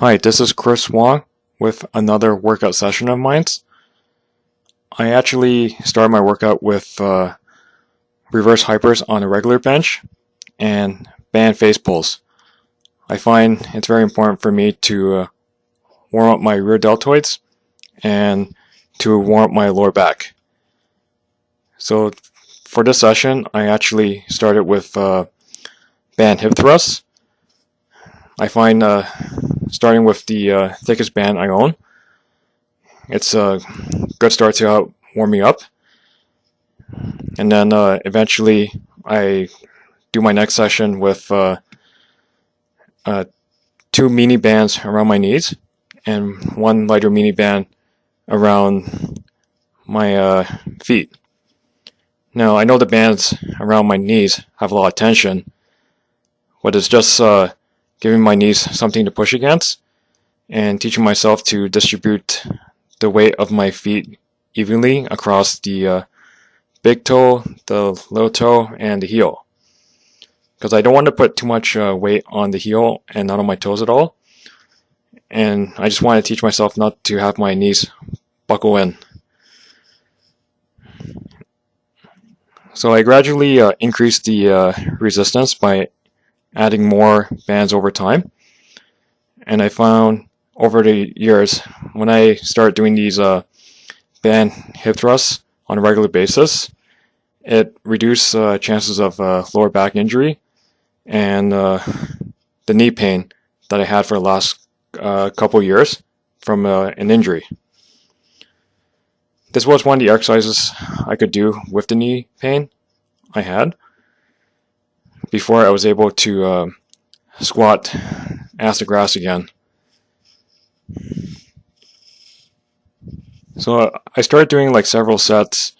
Hi, this is Chris Wong with another workout session of mine. I actually started my workout with reverse hypers on a regular bench and band face pulls. I find it's very important for me to warm up my rear deltoids and to warm up my lower back. So for this session, I actually started with band hip thrusts. I find starting with the thickest band I own, it's a good start to warm me up. And then eventually I do my next session with 2 mini bands around my knees and 1 lighter mini band around my feet. Now I know the bands around my knees have a lot of tension, but it's just giving my knees something to push against and teaching myself to distribute the weight of my feet evenly across the big toe, the little toe, and the heel. Because I don't want to put too much weight on the heel and not on my toes at all. And I just want to teach myself not to have my knees buckle in. So I gradually increased the resistance by adding more bands over time. And I found over the years, when I started doing these band hip thrusts on a regular basis, it reduced chances of lower back injury and the knee pain that I had for the last couple years from an injury. This was one of the exercises I could do with the knee pain I had before I was able to squat ass to grass again. So I started doing like several sets,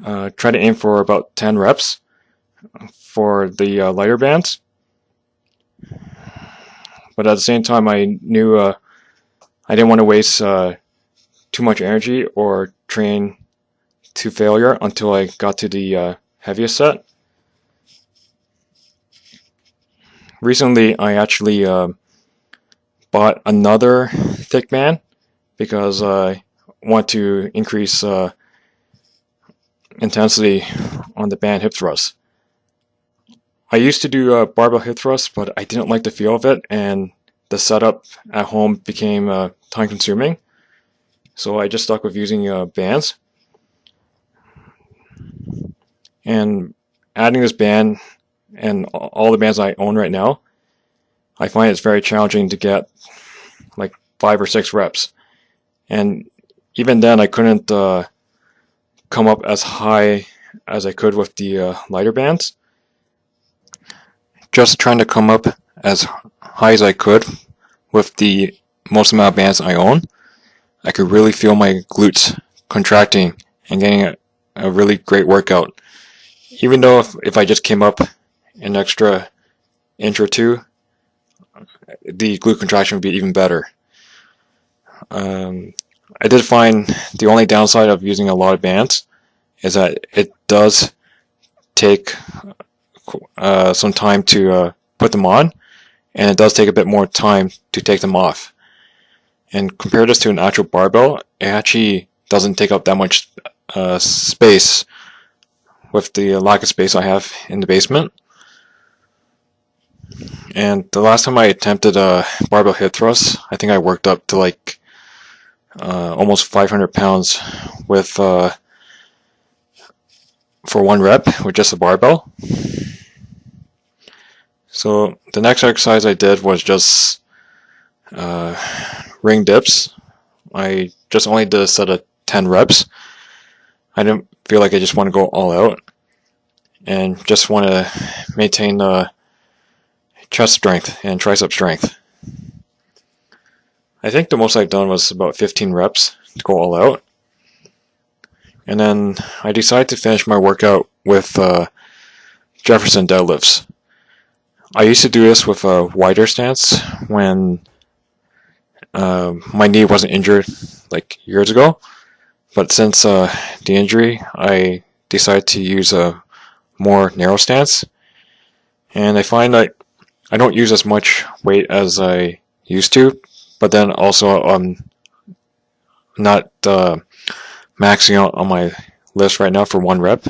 try to aim for about 10 reps for the lighter bands. But at the same time, I knew I didn't want to waste too much energy or train to failure until I got to the heaviest set. Recently, I actually bought another thick band because I want to increase intensity on the band hip thrust. I used to do barbell hip thrust, but I didn't like the feel of it, and the setup at home became time consuming. So I just stuck with using bands. And adding this band and all the bands I own right now, I find it's very challenging to get like 5 or 6 reps. And even then, I couldn't come up as high as I could with the lighter bands. Just trying to come up as high as I could with the most amount of bands I own, I could really feel my glutes contracting and getting a really great workout. Even though if I just came up an extra inch or two, the glute contraction would be even better. I did find the only downside of using a lot of bands is that it does take some time to put them on, and it does take a bit more time to take them off. And compare this to an actual barbell, it actually doesn't take up that much space with the lack of space I have in the basement. And the last time I attempted a barbell hip thrust, I think I worked up to like almost 500 pounds with for 1 rep with just a barbell. So the next exercise I did was just ring dips. I just only did a set of 10 reps. I didn't feel like I just want to go all out and just want to maintain chest strength and tricep strength. I think the most I've done was about 15 reps to go all out. And then I decided to finish my workout with Jefferson Deadlifts. I used to do this with a wider stance when my knee wasn't injured like years ago. But since the injury, I decided to use a more narrow stance. And I find that I don't use as much weight as I used to but then also I'm not maxing out on my list right now for 1 rep.